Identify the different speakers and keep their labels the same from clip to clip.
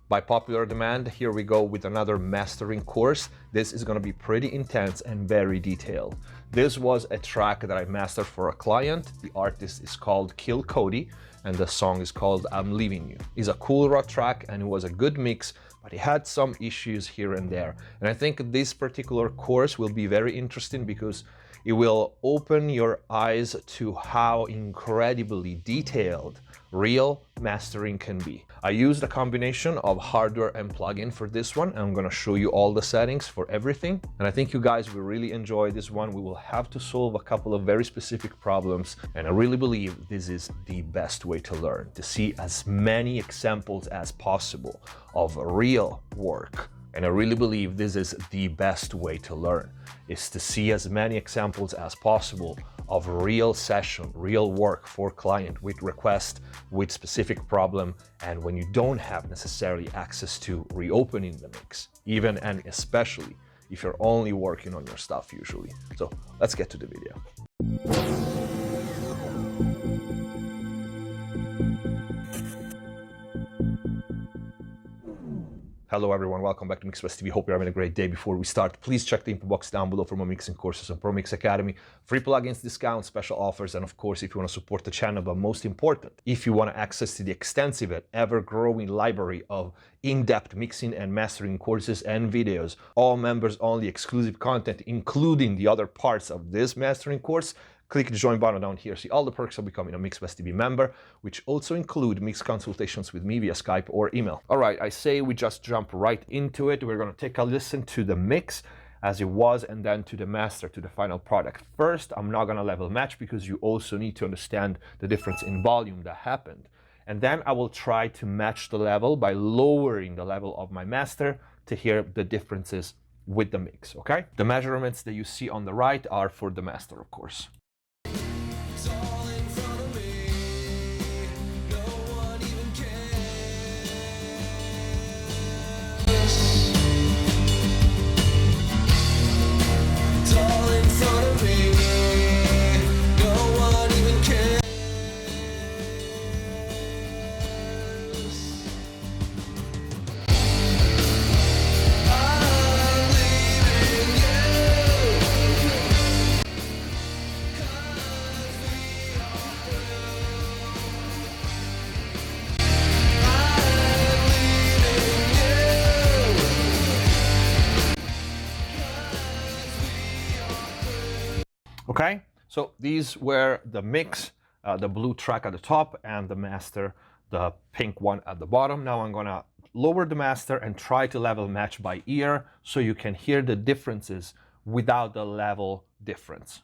Speaker 1: By popular demand, here we go with another mastering course. This is going to be pretty intense and very detailed. This was a track that I mastered for a client. The artist is called Kill Cody and the song is called I'm Leaving You. It's a cool raw track and it was a good mix, but it had some issues here and there. And I think this particular course will be very interesting because it will open your eyes to how incredibly detailed real mastering can be. I used a combination of hardware and plugin for this one. I'm going to show you all the settings for everything. And I think you guys will really enjoy this one. We will have to solve a couple of very specific problems. And I really believe this is the best way to learn, to see as many examples as possible of real work. And I really believe this is the best way to learn, is to see as many examples as possible of real session, real work for client with request, with specific problem, and when you don't have necessarily access to reopening the mix, even and especially if you're only working on your stuff usually. So let's get to the video. Hello everyone, welcome back to MixFest TV. Hope you're having a great day. Before we start, please check the info box down below for more mixing courses on Pro Mix Academy, free plugins, discounts, special offers, and of course, if you want to support the channel, but most important, if you want access to the extensive and ever-growing library of in-depth mixing and mastering courses and videos, all members only exclusive content, including the other parts of this mastering course, click the join button down here. See all the perks of becoming a MixFest TV member, which also include mix consultations with me via Skype or email. All right, I say we just jump right into it. We're going to take a listen to the mix as it was and then to the master, to the final product. First, I'm not going to level match because you also need to understand the difference in volume that happened. And then I will try to match the level by lowering the level of my master to hear the differences with the mix, okay? The measurements that you see on the right are for the master, of course. Okay, so these were the mix, the blue track at the top and the master, the pink one at the bottom. Now I'm gonna lower the master and try to level match by ear so you can hear the differences without the level difference.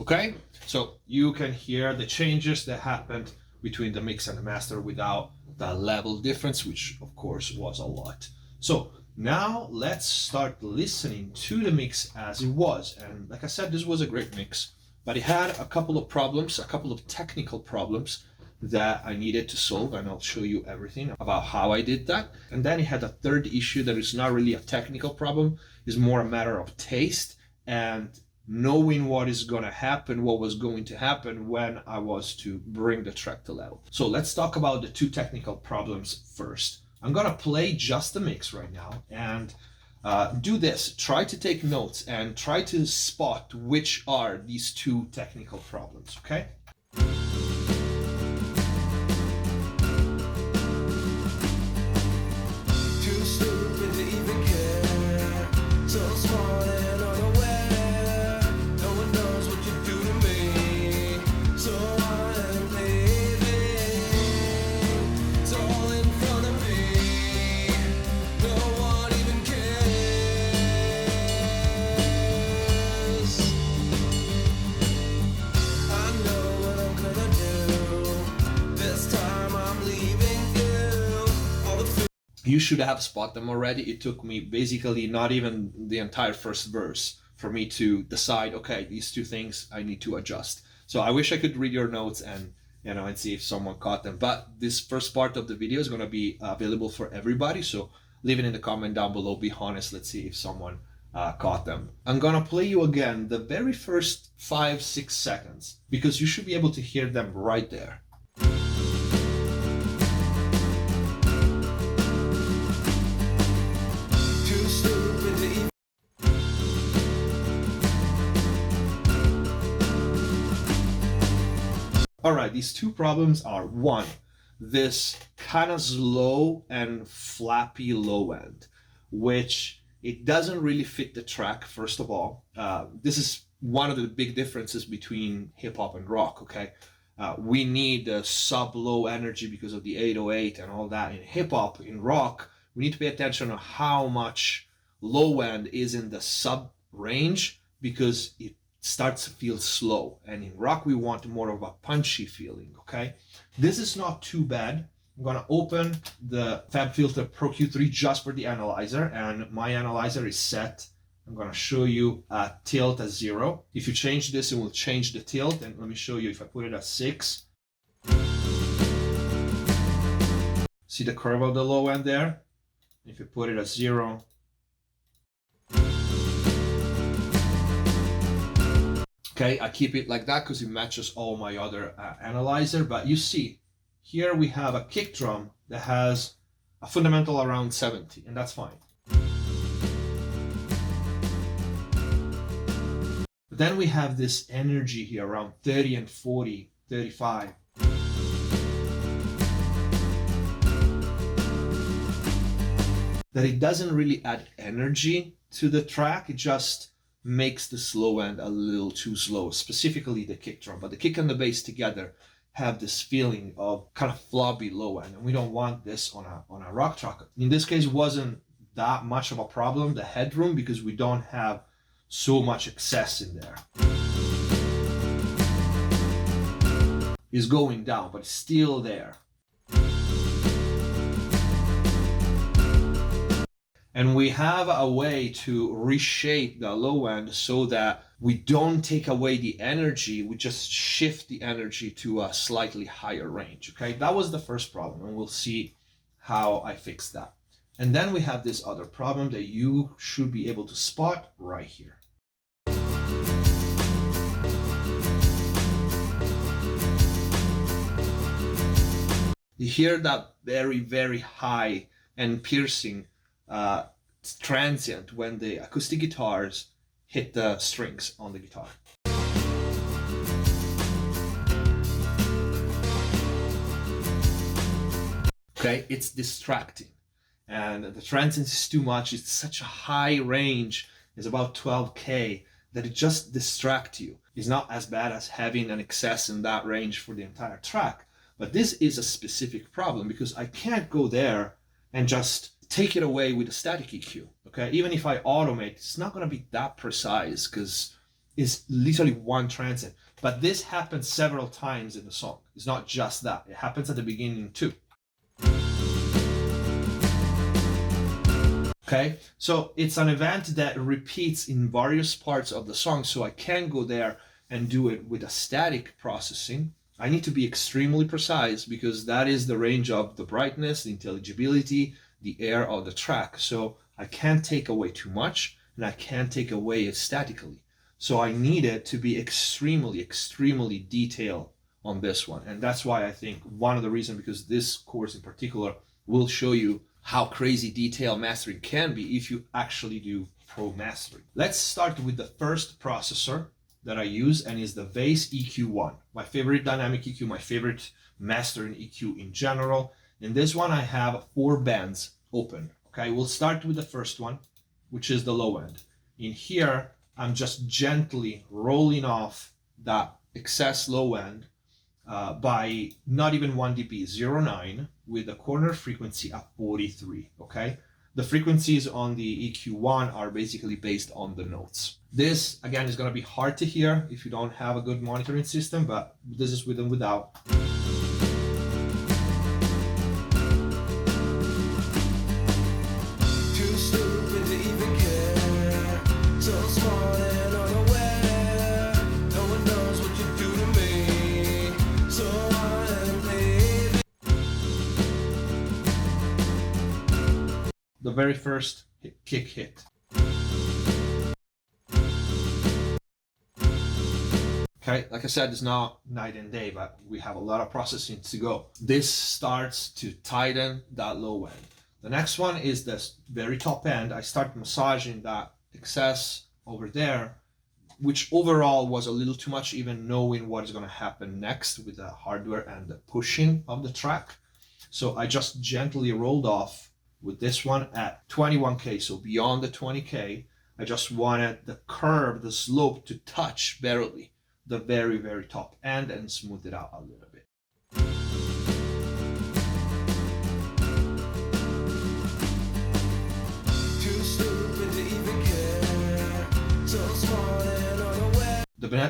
Speaker 1: Okay, so you can hear the changes that happened between the mix and the master without the level difference, which of course was a lot. So now let's start listening to the mix as it was. And like I said, this was a great mix, but it had a couple of problems, a couple of technical problems that I needed to solve, and I'll show you everything about how I did that. And then it had a third issue that is not really a technical problem, it's more a matter of taste and knowing what is going to happen, what was going to happen when I was to bring the track to level. So let's talk about the two technical problems first. I'm going to play just the mix right now and do this. Try to take notes and try to spot which are these two technical problems, okay? Too stupid to even care, so smart and unaware. I know you should have spotted them already. It took me basically not even the entire first verse for me to decide, okay, these two things I need to adjust. So I wish I could read your notes and and see if someone caught them. But this first part of the video is going to be available for everybody. So leave it in the comment down below. Be honest. Let's see if someone caught them. I'm going to play you again the very first 5-6 seconds because you should be able to hear them right there. All right, these two problems are, one, this kind of slow and flappy low end, which it doesn't really fit the track, first of all. This is one of the big differences between hip hop and rock, okay? We need the sub low energy because of the 808 and all that. In hip hop, in rock, we need to pay attention to how much low end is in the sub range because it starts to feel slow, and in rock we want more of a punchy feeling. Okay, this is not too bad. I'm gonna open the FabFilter Pro Q3 just for the analyzer, and my analyzer is set. I'm gonna show you a tilt at 0. If you change this, it will change the tilt, and let me show you. If I put it at 6, see the curve of the low end there. If you put it at 0, okay, I keep it like that because it matches all my other analyzer. But you see, here we have a kick drum that has a fundamental around 70, and that's fine. But then we have this energy here around 30 and 40, 35. That it doesn't really add energy to the track, it just makes the slow end a little too slow, specifically the kick drum. But the kick and the bass together have this feeling of kind of floppy low end, and we don't want this on a rock track. In this case, it wasn't that much of a problem, the headroom, because we don't have so much excess in there. It's going down, but it's still there. And we have a way to reshape the low end so that we don't take away the energy, we just shift the energy to a slightly higher range, okay? That was the first problem, and we'll see how I fix that. And then we have this other problem that you should be able to spot right here. You hear that very, very high and piercing transient when the acoustic guitars hit the strings on the guitar. Okay, it's distracting, and the transient is too much. It's such a high range, it's about 12K, that it just distracts you. It's not as bad as having an excess in that range for the entire track, but this is a specific problem because I can't go there and just take it away with a static EQ, okay? Even if I automate, it's not gonna be that precise because it's literally one transient. But this happens several times in the song. It's not just that, it happens at the beginning too. Okay, so it's an event that repeats in various parts of the song, so I can go there and do it with a static processing. I need to be extremely precise because that is the range of the brightness, the intelligibility, the air of the track. So I can't take away too much, and I can't take away it statically. So I need it to be extremely, extremely detailed on this one. And that's why I think one of the reasons, because this course in particular will show you how crazy detailed mastering can be if you actually do pro mastering. Let's start with the first processor that I use, and is the Vase EQ1. My favorite dynamic EQ, my favorite mastering EQ in general. In this one, I have 4 bands open. Okay, we'll start with the first one, which is the low end. In here, I'm just gently rolling off that excess low end by not even 1 dB, 0.9, with a corner frequency at 43, okay? The frequencies on the EQ1 are basically based on the notes. This, again, is gonna be hard to hear if you don't have a good monitoring system, but this is with and without. The very first kick hit. Okay, like I said, it's not night and day, but we have a lot of processing to go. This starts to tighten that low end. The next one is this very top end. I start massaging that excess over there, which overall was a little too much, even knowing what is going to happen next with the hardware and the pushing of the track. So I just gently rolled off with this one at 21K, so beyond the 20K. I just wanted the curve, the slope to touch barely the very, very top end and smooth it out a little bit.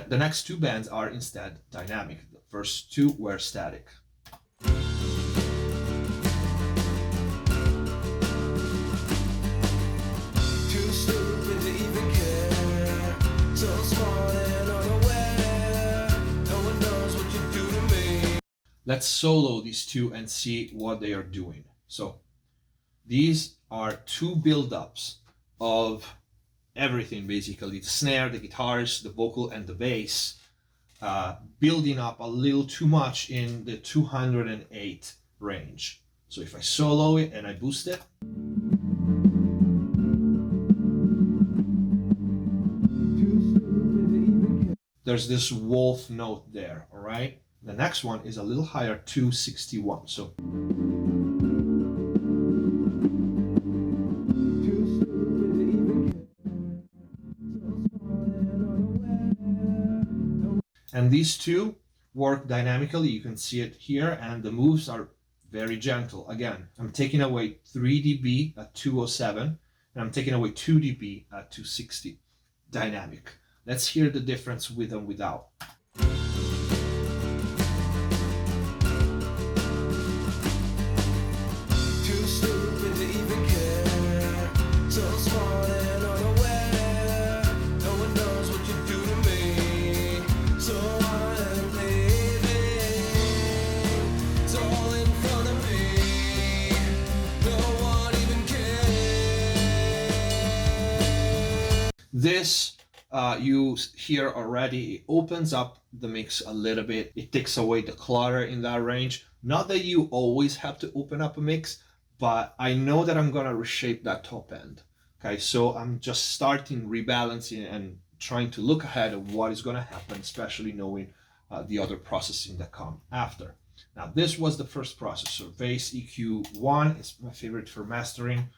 Speaker 1: The next two bands are instead dynamic. The first two were static. Let's solo these two and see what they are doing. So these are two build-ups of everything, basically. The snare, the guitars, the vocal, and the bass, building up a little too much in the 208 range. So if I solo it and I boost it, there's this wolf note there, all right? The next one is a little higher, 261. So and these two work dynamically. You can see it here, and the moves are very gentle. Again, I'm taking away 3 dB at 207, and I'm taking away 2 dB at 260. Dynamic. Let's hear the difference with and without. This, you hear already, it opens up the mix a little bit. It takes away the clutter in that range. Not that you always have to open up a mix, but I know that I'm gonna reshape that top end. Okay, so I'm just starting rebalancing and trying to look ahead of what is gonna happen, especially knowing the other processing that come after. Now, this was the first processor. Bass EQ1 is my favorite for mastering.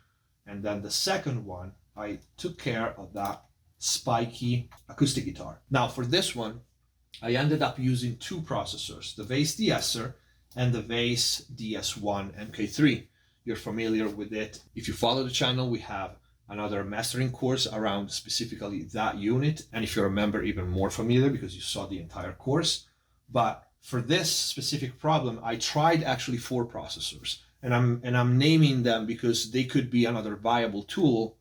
Speaker 1: And then the second one, I took care of that spiky acoustic guitar. Now for this one, I ended up using two processors, the Bass de-esser and the Bass DS1 MK3. You're familiar with it. If you follow the channel, we have another mastering course around specifically that unit. And if you're a member, even more familiar because you saw the entire course. But for this specific problem, I tried actually 4 processors, and I'm naming them because they could be another viable tool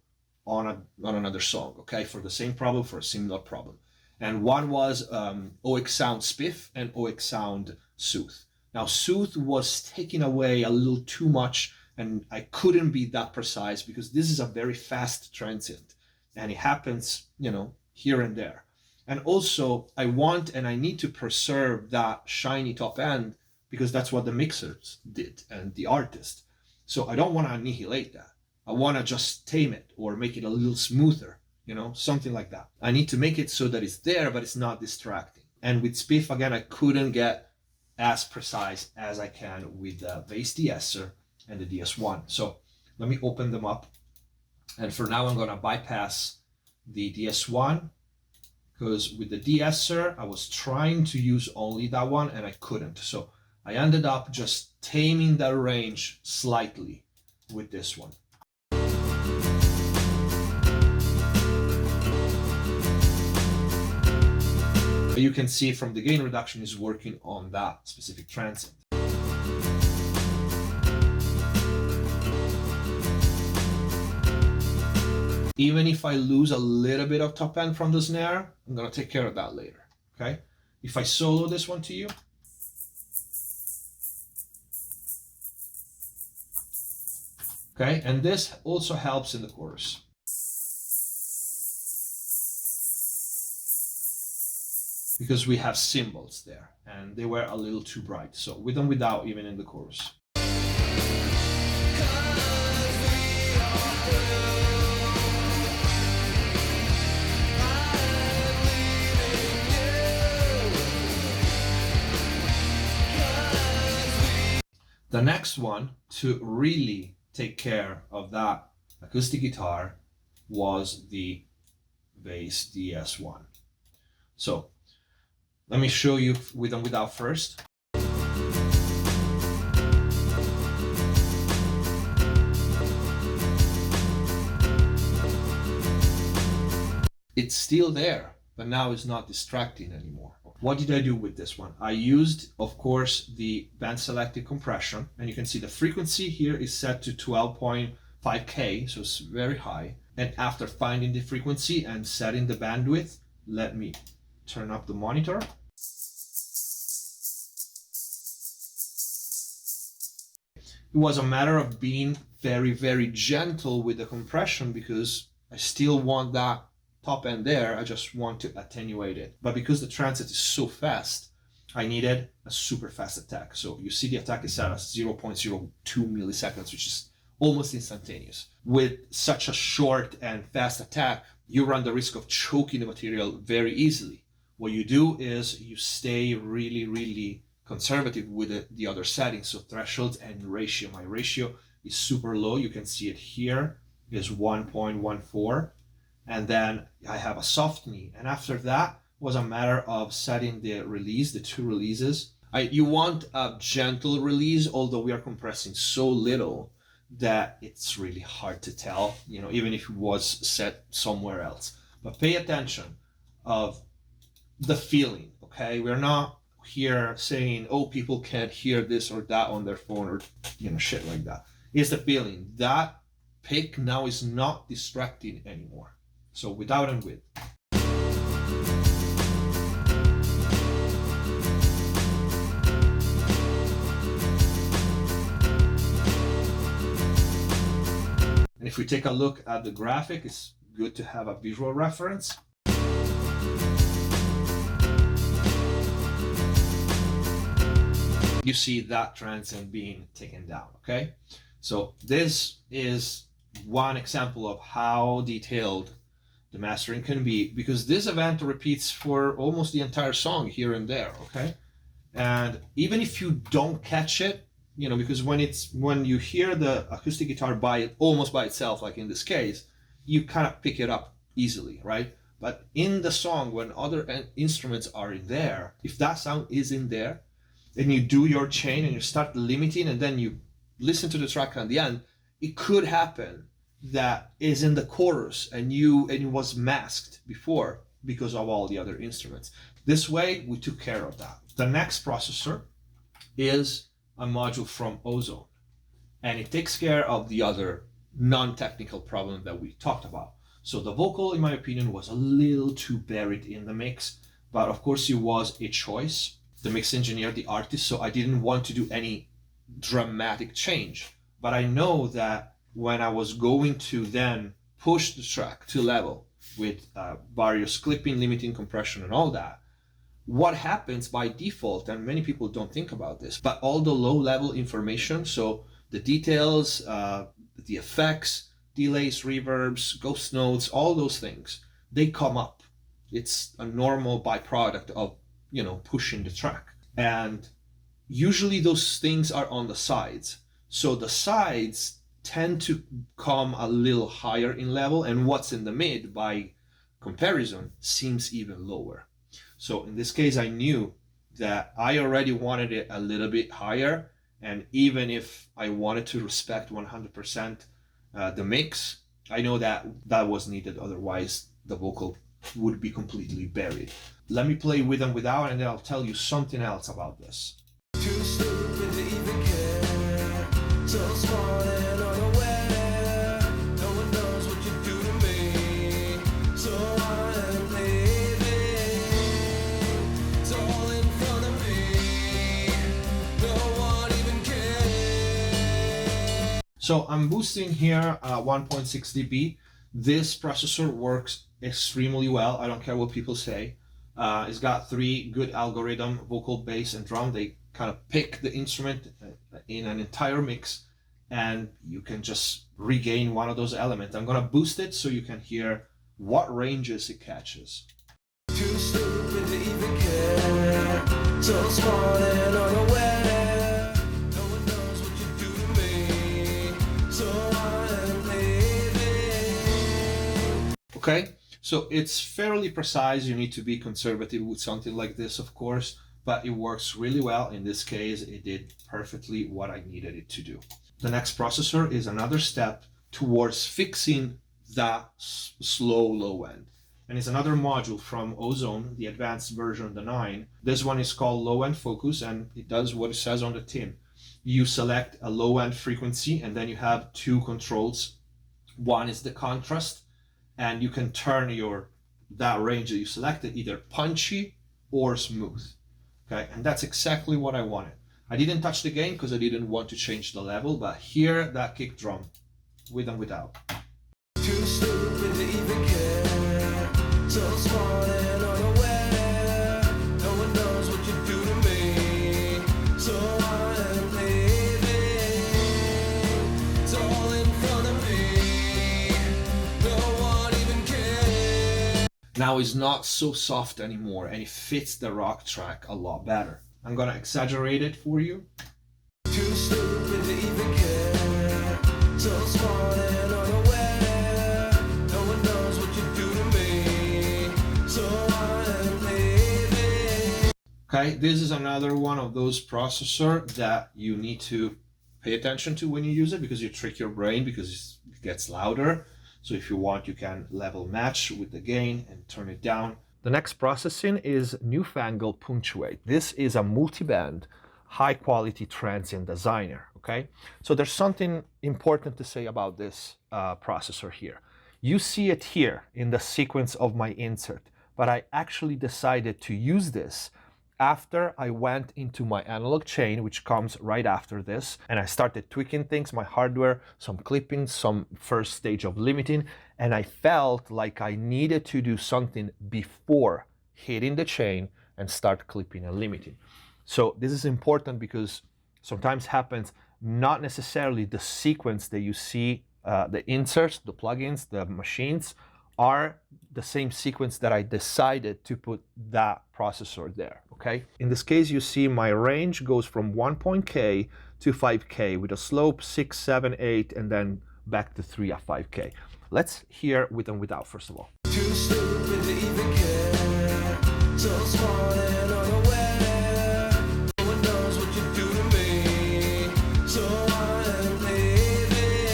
Speaker 1: on another song, okay, for the same problem, for a similar problem. And one was OX Sound Spiff and OX Sound Sooth. Now Sooth was taking away a little too much, and I couldn't be that precise because this is a very fast transient and it happens, you know, here and there. And also I want and I need to preserve that shiny top end because that's what the mixers did and the artist. So I don't want to annihilate that. I want to just tame it or make it a little smoother, you know, something like that. I need to make it so that it's there, but it's not distracting. And with Spiff, again, I couldn't get as precise as I can with the Bass de-esser and the DS1. So let me open them up. And for now, I'm going to bypass the DS1 because with the de-esser, I was trying to use only that one and I couldn't. So I ended up just taming the range slightly with this one. You can see from the gain reduction is working on that specific transient. Even if I lose a little bit of top end from the snare, I'm gonna take care of that later, okay? If I solo this one to you, okay, and this also helps in the chorus. Because we have cymbals there, and they were a little too bright. So with and without, even in the chorus. The next one to really take care of that acoustic guitar was the bass DS1. So let me show you with and without first. It's still there, but now it's not distracting anymore. What did I do with this one? I used, of course, the band selected compression, and you can see the frequency here is set to 12.5K, so it's very high. And after finding the frequency and setting the bandwidth, let me turn up the monitor. It was a matter of being very, very gentle with the compression because I still want that top end there. I just want to attenuate it. But because the transit is so fast, I needed a super fast attack. So you see the attack is set at 0.02 milliseconds, which is almost instantaneous. With such a short and fast attack, you run the risk of choking the material very easily. What you do is you stay really, really conservative with the other settings. So threshold and ratio. My ratio is super low. You can see it here is 1.14. And then I have a soft knee. And after that was a matter of setting the release, the two releases. You want a gentle release, although we are compressing so little that it's really hard to tell, you know, even if it was set somewhere else. But pay attention of the feeling, okay? We're not here saying, oh, people can't hear this or that on their phone or, you know, shit like that. It's the feeling. That pick now is not distracting anymore. So without and with. And if we take a look at the graphic, it's good to have a visual reference. You see that transient being taken down, okay? So this is one example of how detailed the mastering can be, because this event repeats for almost the entire song here and there, okay? And even if you don't catch it, you know, because when you hear the acoustic guitar almost by itself, like in this case, you kind of pick it up easily, right? But in the song, when other instruments are in there, if that sound is in there, and you do your chain and you start limiting, and then you listen to the track at the end, it could happen that is in the chorus and it was masked before because of all the other instruments. This way we took care of that. The next processor is a module from Ozone, and it takes care of the other non-technical problem that we talked about. So the vocal, in my opinion, was a little too buried in the mix, but of course it was a choice. The mix engineer, the artist, so I didn't want to do any dramatic change. But I know that when I was going to then push the track to level with various clipping, limiting, compression, and all that, what happens by default, and many people don't think about this, but all the low-level information, so the details, the effects, delays, reverbs, ghost notes, all those things, they come up. It's a normal byproduct of, you know, pushing the track. And usually those things are on the sides. So the sides tend to come a little higher in level, and what's in the mid by comparison seems even lower. So in this case, I knew that I already wanted it a little bit higher, and even if I wanted to respect 100% the mix, I know that that was needed, otherwise the vocal would be completely buried. Let me play with and without, and then I'll tell you something else about this.
Speaker 2: Too stupid to even care, so smart and unaware. No one knows what you do to me.
Speaker 1: So I'm boosting here 1.6 dB. This processor works extremely well. I don't care what people say. It's got 3 good algorithm, vocal, bass, and drum. They kind of pick the instrument in an entire mix, and you can just regain one of those elements. I'm gonna boost it so you can hear what ranges it catches.
Speaker 2: Too stupid to even care. So smart and unaware. No one knows what you do to me. So I am leaving.
Speaker 1: Okay, so it's fairly precise. You need to be conservative with something like this, of course, but it works really well. In this case, it did perfectly what I needed it to do. The next processor is another step towards fixing that slow low end. And it's another module from Ozone, the advanced version, the 9. This one is called Low End Focus, and it does what it says on the tin. You select a low end frequency, and then you have 2 controls. One is the contrast, and you can turn that range that you selected either punchy or smooth. Okay, and that's exactly what I wanted. I didn't touch the gain because I didn't want to change the level, but hear that kick drum with and without.
Speaker 2: Too stupid to even care. So smart and unaware. No one knows what you do to me. So I am leaving. It's all in front of me. No one even cares.
Speaker 1: Now it's not so soft anymore, and it fits the rock track a lot better. I'm gonna exaggerate it for you.
Speaker 2: Too stupid to even care. So smart and unaware. No one knows what you do to me. So I am leaving.
Speaker 1: Okay, this is another one of those processor that you need to pay attention to when you use it, because you trick your brain because it gets louder. So if you want, you can level match with the gain and turn it down. The next processing is Newfangled Punctuate. This is a multi-band, high-quality transient designer, okay? So there's something important to say about this processor here. You see it here in the sequence of my insert, but I actually decided to use this after I went into my analog chain, which comes right after this, and I started tweaking things, my hardware, some clipping, some first stage of limiting, and I felt like I needed to do something before hitting the chain and start clipping and limiting. So this is important because sometimes happens not necessarily the sequence that you see, the inserts, the plugins, the machines, are the same sequence that I decided to put that processor there, okay? In this case, you see my range goes from 1.K to 5K with a slope 6, 7, 8, and then back to 3 at 5K. Let's hear with and without, first of all.
Speaker 2: Too stupid to even care. So smart and unaware. No one knows what you do to me. So I am leaving.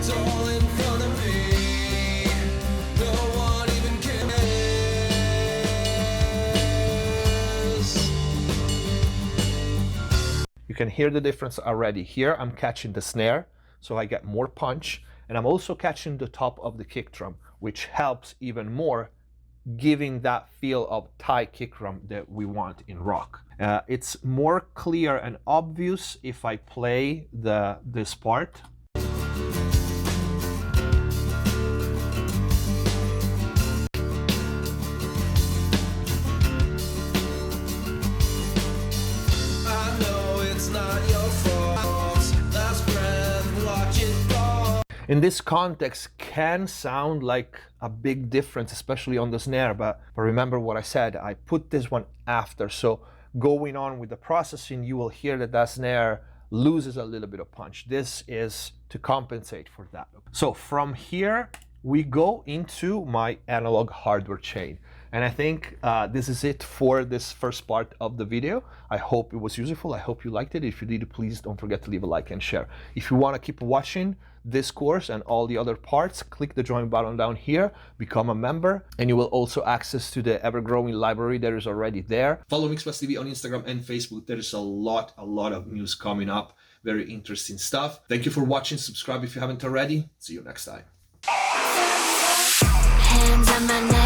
Speaker 2: It's all in front of me. No one even cares.
Speaker 1: You can hear the difference already. Here I'm catching the snare, so I get more punch, and I'm also catching the top of the kick drum, which helps even more, giving that feel of Thai kick drum that we want in rock. It's more clear and obvious if I play this part.
Speaker 2: I know it's not your fault. Last breath, watch it fall.
Speaker 1: In this context, can sound like a big difference, especially on the snare, but remember what I said, I put this one after, so going on with the processing, you will hear that that snare loses a little bit of punch. This is to compensate for that. So from here, we go into my analog hardware chain. And I think this is it for this first part of the video. I hope it was useful. I hope you liked it. If you did, please don't forget to leave a like and share. If you want to keep watching this course and all the other parts, click the join button down here, become a member, and you will also access to the ever-growing library that is already there. Follow MixPlus TV on Instagram and Facebook. There is a lot of news coming up. Very interesting stuff. Thank you for watching. Subscribe if you haven't already. See you next time.
Speaker 3: Hands on my neck.